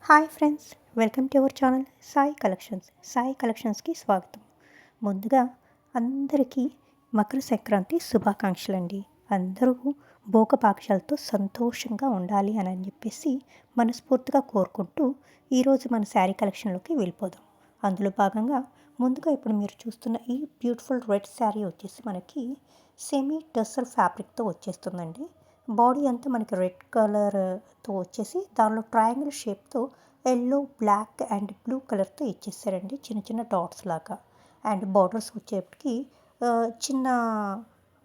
Hi friends, welcome to our channel Sai collections. Sai కలెక్షన్స్కి స్వాగతం. ముందుగా అందరికీ మకర సంక్రాంతి శుభాకాంక్షలు అండి. అందరూ భోగభాగ్యాలతో సంతోషంగా ఉండాలి అని చెప్పేసి మనస్ఫూర్తిగా కోరుకుంటూ ఈరోజు మన శారీ కలెక్షన్లోకి వెళ్ళిపోదాం. అందులో భాగంగా ముందుగా ఇప్పుడు మీరు చూస్తున్న ఈ బ్యూటిఫుల్ రెడ్ శారీ వచ్చేసి మనకి సెమీ టస్సర్ ఫ్యాబ్రిక్తో వచ్చేస్తుందండి. బాడీ అంతా మనకి రెడ్ కలర్తో వచ్చేసి దానిలో ట్రయాంగిల్ షేప్తో ఎల్లో, బ్లాక్ అండ్ బ్లూ కలర్తో ఇచ్చేసారండి, చిన్న చిన్న డాట్స్ లాగా. అండ్ బార్డర్స్ వచ్చేప్పటికి చిన్న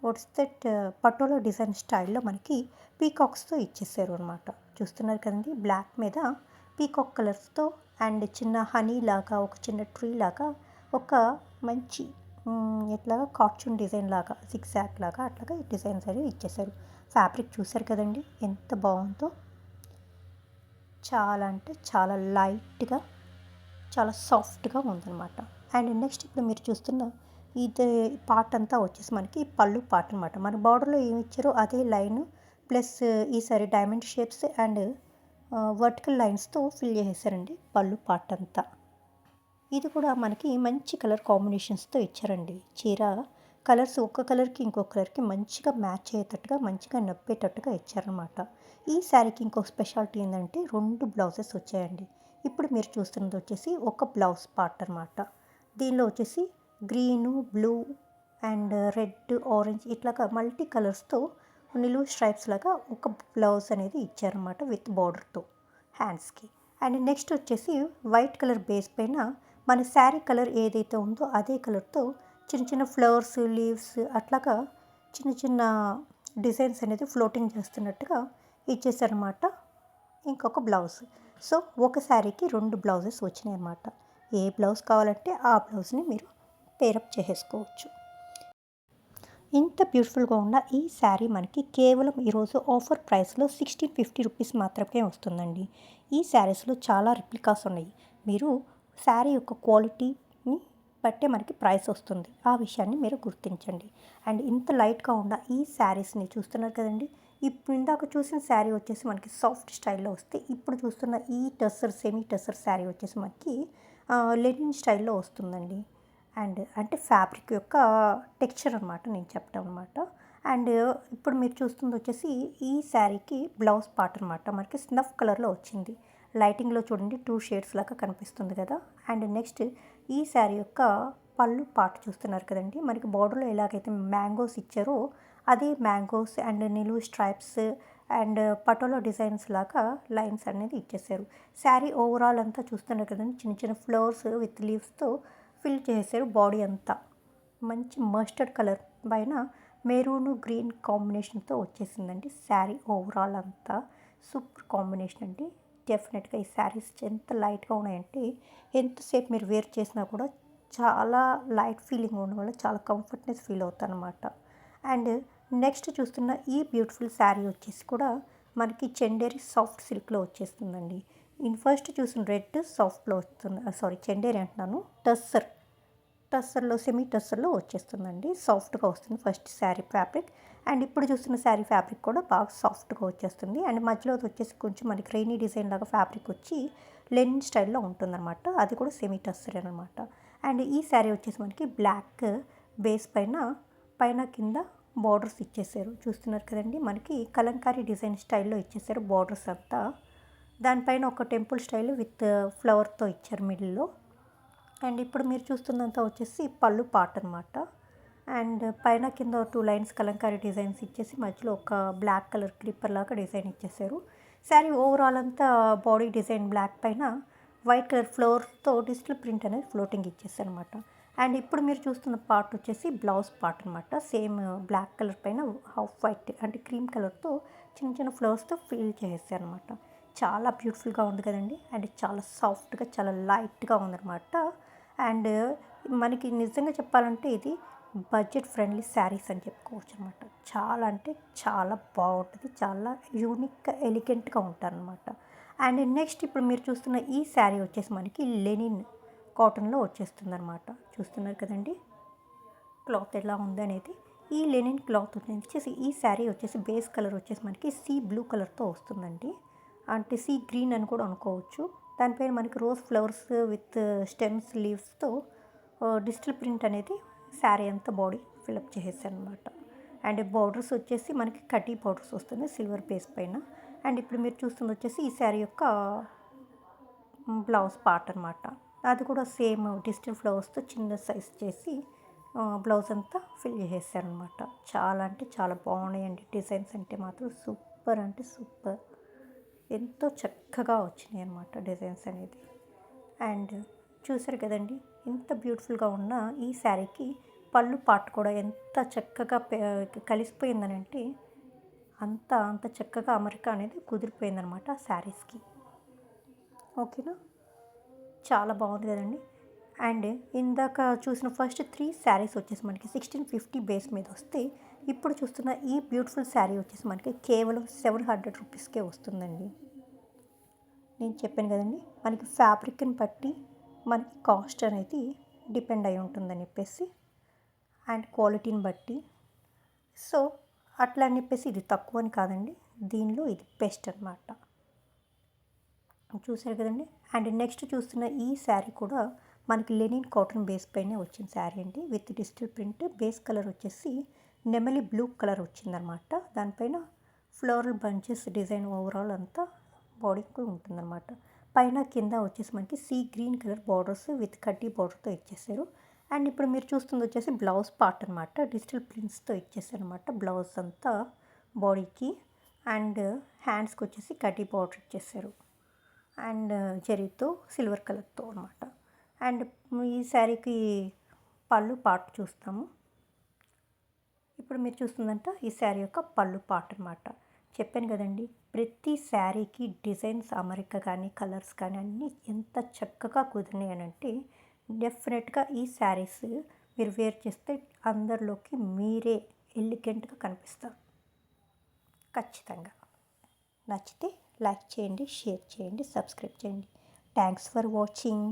వాట్స్ దట్ పటోలా డిజైన్ స్టైల్లో మనకి పీకాక్స్తో ఇచ్చేసారు అనమాట. చూస్తున్నారు కదండి, బ్లాక్ మీద పీకాక్ కలర్స్తో అండ్ చిన్న హనీ లాగా, ఒక చిన్న ట్రీ లాగా, ఒక మంచి ఎట్లాగా కార్టూన్ డిజైన్ లాగా, సిక్సాక్ లాగా అట్లాగా డిజైన్స్ అనేవి ఇచ్చేసారు. ఫ్యాబ్రిక్ చూసారు కదండి ఎంత బాగుందో. చాలా అంటే చాలా లైట్గా, చాలా సాఫ్ట్గా ఉందన్నమాట. అండ్ నెక్స్ట్ ఇప్పుడు మీరు చూస్తున్న ఇది పార్ట్ అంతా వచ్చేసి మనకి పళ్ళు పార్ట్ అనమాట. మన బార్డర్లో ఏమి ఇచ్చారో అదే లైన్ ప్లస్ ఈసారి డైమండ్ షేప్స్ అండ్ వర్టికల్ లైన్స్తో ఫిల్ చేసేసారండి పళ్ళు పార్ట్ అంతా. ఇది కూడా మనకి మంచి కలర్ కాంబినేషన్స్తో ఇచ్చారండి. చీర కలర్స్ ఒక్క కలర్కి ఇంకొక కలర్కి మంచిగా మ్యాచ్ అయ్యేటట్టుగా, మంచిగా నప్పేటట్టుగా ఇచ్చారనమాట. ఈ శారీకి ఇంకొక స్పెషాలిటీ ఏంటంటే 2 బ్లౌజెస్ వచ్చాయండి. ఇప్పుడు మీరు చూస్తున్నది వచ్చేసి ఒక బ్లౌజ్ పార్ట్ అనమాట. దీనిలో వచ్చేసి green, blue and red, orange ఇట్లాగా మల్టీ కలర్స్తో నిలువు స్ట్రైప్స్ లాగా ఒక బ్లౌజ్ అనేది ఇచ్చారనమాట విత్ బార్డర్తో హ్యాండ్స్కి. అండ్ నెక్స్ట్ వచ్చేసి వైట్ కలర్ బేస్ పైన మన శారీ కలర్ ఏదైతే ఉందో అదే కలర్తో చిన్న చిన్న ఫ్లవర్స్, లీవ్స్ అట్లాగా చిన్న చిన్న డిజైన్స్ అనేది ఫ్లోటింగ్ చేస్తున్నట్టుగా ఇచ్చేసారనమాట. ఇంకొక బ్లౌజ్. సో ఒక శారీకి 2 బ్లౌజెస్ వచ్చినాయి అన్నమాట. ఏ బ్లౌజ్ కావాలంటే ఆ బ్లౌజ్ని మీరు పేరప్ చేసేసుకోవచ్చు. ఇంత బ్యూటిఫుల్గా ఉన్న ఈ శారీ మనకి కేవలం ఈరోజు ఆఫర్ ప్రైస్లో 1650 రూపీస్ మాత్రమే వస్తుందండి. ఈ శారీస్లో చాలా రిప్లికాస్ ఉన్నాయి. మీరు శారీ యొక్క క్వాలిటీని బట్టే మనకి ప్రైస్ వస్తుంది. ఆ విషయాన్ని మీరు గుర్తించండి. అండ్ ఇంత లైట్గా ఉన్న ఈ శారీస్ని చూస్తున్నారు కదండి. ఇప్పుడు ఇందాక చూసిన శారీ వచ్చేసి మనకి సాఫ్ట్ స్టైల్లో వస్తే, ఇప్పుడు చూస్తున్న ఈ టస్సర్, సెమీ టస్సర్ శారీ వచ్చేసి మనకి లెనిన్ స్టైల్లో వస్తుందండి. అండ్ అంటే ఫ్యాబ్రిక్ యొక్క టెక్స్చర్ అనమాట నేను చెప్పడం అనమాట. అండ్ ఇప్పుడు మీరు చూస్తుంది వచ్చేసి ఈ శారీకి బ్లౌజ్ పార్ట్ అనమాట. మనకి స్నఫ్ కలర్లో వచ్చింది. లైటింగ్లో చూడండి 2 షేడ్స్ లాగా కనిపిస్తుంది కదా. అండ్ నెక్స్ట్ ఈ శారీ యొక్క పళ్ళు పార్ట్ చూస్తున్నారు కదండి. మనకి బార్డర్లో ఎలాగైతే మ్యాంగోస్ ఇచ్చారో అదే మ్యాంగోస్ అండ్ నిలువు స్ట్రైప్స్ అండ్ పటోలా డిజైన్స్ లాగా లైన్స్ అనేది ఇచ్చేసారు. శారీ ఓవరాల్ అంతా చూస్తున్నారు కదండి, చిన్న చిన్న ఫ్లవర్స్ విత్ లీవ్స్తో ఫిల్ చేశారు. బాడీ అంతా మంచి మస్టర్డ్ కలర్ పైన మెరూన్, గ్రీన్ కాంబినేషన్తో వచ్చేసిందండి. శారీ ఓవరాల్ అంతా సూపర్ కాంబినేషన్ అండి. డెఫినెట్గా ఈ శారీస్ ఎంత లైట్గా ఉన్నాయంటే ఎంతసేపు మీరు వేర్ చేసినా కూడా చాలా లైట్ ఫీలింగ్ ఉండడం వల్ల చాలా కంఫర్ట్నెస్ ఫీల్ అవుతాను అనమాట. అండ్ నెక్స్ట్ చూస్తున్న ఈ బ్యూటిఫుల్ శారీ వచ్చేసి కూడా మనకి చందేరి సాఫ్ట్ సిల్క్లో వచ్చేస్తుందండి. ఫస్ట్ చూసిన రెడ్ సాఫ్ట్లో వస్తుంది, చందేరి అంటున్నాను, టస్సర్లో సెమీ టస్సర్లో వచ్చేస్తుందండి. సాఫ్ట్గా వస్తుంది ఫస్ట్ శారీ ఫ్యాబ్రిక్. అండ్ ఇప్పుడు చూస్తున్న శారీ ఫ్యాబ్రిక్ కూడా బాగా సాఫ్ట్గా వచ్చేస్తుంది. అండ్ మధ్యలో వచ్చేసి కొంచెం మనకి రైనీ డిజైన్ లాగా ఫ్యాబ్రిక్ వచ్చి లెనిన్ స్టైల్లో ఉంటుందన్నమాట. అది కూడా సెమీ టస్సర్ అనమాట. అండ్ ఈ శారీ వచ్చేసి మనకి బ్లాక్ బేస్ పైన కింద బార్డర్స్ ఇచ్చేసారు. చూస్తున్నారు కదండి, మనకి కలంకారీ డిజైన్ స్టైల్లో ఇచ్చేసారు బార్డర్స్ అంతా. దానిపైన ఒక టెంపుల్ స్టైల్ విత్ ఫ్లవర్తో ఇచ్చారు మిడిల్లో. అండ్ ఇప్పుడు మీరు చూస్తున్నంత వచ్చేసి పళ్ళు పార్ట్ అనమాట. అండ్ పైన కింద 2 లైన్స్ కలంకారీ డిజైన్స్ ఇచ్చేసి మధ్యలో ఒక బ్లాక్ కలర్ క్లిప్పర్ లాగా డిజైన్ ఇచ్చేసారు. శారీ ఓవరాల్ అంతా బాడీ డిజైన్ బ్లాక్ పైన వైట్ కలర్ ఫ్లోర్తో డిజిటల్ ప్రింట్ అనేది ఫ్లోటింగ్ ఇచ్చేసారు అనమాట. అండ్ ఇప్పుడు మీరు చూస్తున్న పార్ట్ వచ్చేసి బ్లౌజ్ పార్ట్ అనమాట. సేమ్ బ్లాక్ కలర్ పైన హాఫ్ వైట్ అంటే క్రీమ్ కలర్తో చిన్న చిన్న ఫ్లవర్స్తో ఫిల్ చేసేసారు అనమాట. చాలా బ్యూటిఫుల్గా ఉంది కదండి. అండ్ చాలా సాఫ్ట్గా, చాలా లైట్గా ఉందన్నమాట. అండ్ మనకి నిజంగా చెప్పాలంటే ఇది బడ్జెట్ ఫ్రెండ్లీ శారీస్ అని చెప్పుకోవచ్చు అనమాట. చాలా అంటే చాలా బాగుంటుంది, చాలా యూనిక్గా, ఎలిగెంట్గా ఉంటారనమాట. అండ్ నెక్స్ట్ ఇప్పుడు మీరు చూస్తున్న ఈ శారీ వచ్చేసి మనకి లెనిన్ కాటన్లో వచ్చేస్తుంది అనమాట. చూస్తున్నారు కదండి క్లాత్ ఎలా ఉందనేది. ఈ లెనిన్ క్లాత్ వచ్చేసి ఈ శారీ వచ్చేసి బేస్ కలర్ వచ్చేసి మనకి సీ బ్లూ కలర్తో వస్తుందండి. అంటే సీ గ్రీన్ అని కూడా అనుకోవచ్చు. దానిపైన మనకి రోజ్ ఫ్లవర్స్ విత్ స్టెమ్స్ లీవ్స్తో డిజిటల్ ప్రింట్ అనేది శారీ అంతా బాడీ ఫిలప్ చేసేసారనమాట. అండ్ బార్డర్స్ వచ్చేసి మనకి కటీ బార్డర్స్ వస్తుంది సిల్వర్ బేస్ పైన. అండ్ ఇప్పుడు మీరు చూస్తుంది వచ్చేసి ఈ శారీ యొక్క బ్లౌజ్ పార్ట్ అనమాట. అది కూడా సేమ్ డిజిటల్ ఫ్లవర్స్తో చిన్న సైజ్ చేసి బ్లౌజ్ అంతా ఫిల్ చేసేసారనమాట. చాలా అంటే చాలా బాగున్నాయండి. డిజైన్స్ అంటే మాత్రం సూపర్ అంటే సూపర్, ఎంతో చక్కగా వచ్చినాయి అనమాట డిజైన్స్ అనేది. అండ్ చూసారు కదండి, ఎంత బ్యూటిఫుల్గా ఉన్న ఈ శారీకి పళ్ళు పార్ట్ కూడా ఎంత చక్కగా కలిసిపోయిందనంటే అంత చక్కగా అమరిక అనేది కుదిరిపోయిందనమాట శారీస్కి. ఓకేనా, చాలా బాగుంది కదండి. అండ్ ఇందాక చూసిన ఫస్ట్ 3 శారీస్ వచ్చేసి మనకి 1650 బేస్ మీద వస్తే, ఇప్పుడు చూస్తున్న ఈ బ్యూటిఫుల్ శారీ వచ్చేసి మనకి కేవలం 700 రూపీస్కే వస్తుందండి. నేను చెప్పాను కదండి, మనకి ఫ్యాబ్రిక్ని బట్టి మనకి కాస్ట్ అనేది డిపెండ్ అయి ఉంటుందని చెప్పేసి, అండ్ క్వాలిటీని బట్టి. సో అట్లా అని చెప్పేసి ఇది తక్కువ అని కాదండి, దీనిలో ఇది బెస్ట్ అనమాట. చూసారు కదండి. అండ్ నెక్స్ట్ చూస్తున్న ఈ శారీ కూడా మనకి లెనిన్ కాటన్ బేస్ పైనే వచ్చిన శారీ అండి, with digital print. Base colour వచ్చేసి నెమలి బ్లూ కలర్ వచ్చిందనమాట. దానిపైన ఫ్లోరల్ బంచెస్ డిజైన్ ఓవరాల్ అంతా బాడీకి ఉంటుందన్నమాట. పైన కింద వచ్చేసి మనకి sea green colour borders with కడ్డీ బార్డర్తో ఇచ్చేసారు. అండ్ ఇప్పుడు మీరు చూస్తుంది వచ్చేసి బ్లౌజ్ పార్ట్ అనమాట, డిజిటల్ ప్రింట్స్తో ఇచ్చేసారు అనమాట బ్లౌజ్ అంతా బాడీకి. అండ్ హ్యాండ్స్కి వచ్చేసి కడ్డీ బార్డర్ ఇచ్చేసారు, అండ్ జరీతో సిల్వర్ కలర్తో అనమాట. అండ్ ఈ శారీకి పళ్ళు పార్ట్ చూస్తాము. ఇప్పుడు మీరు చూస్తుందంట ఈ శారీ యొక్క పళ్ళు పార్ట్ అనమాట. చెప్పాను కదండి, ప్రతి శారీకి డిజైన్స్ అమరిక కానీ కలర్స్ కానీ అన్నీ ఎంత చక్కగా కుదిరినాయి అని అంటే, డెఫినెట్గా ఈ శారీస్ మీరు వేర్ చేస్తే అందరిలోకి మీరే ఎలిగెంట్గా కనిపిస్తారు ఖచ్చితంగా. నచ్చితే లైక్ చేయండి, షేర్ చేయండి, సబ్స్క్రైబ్ చేయండి. Thanks for watching.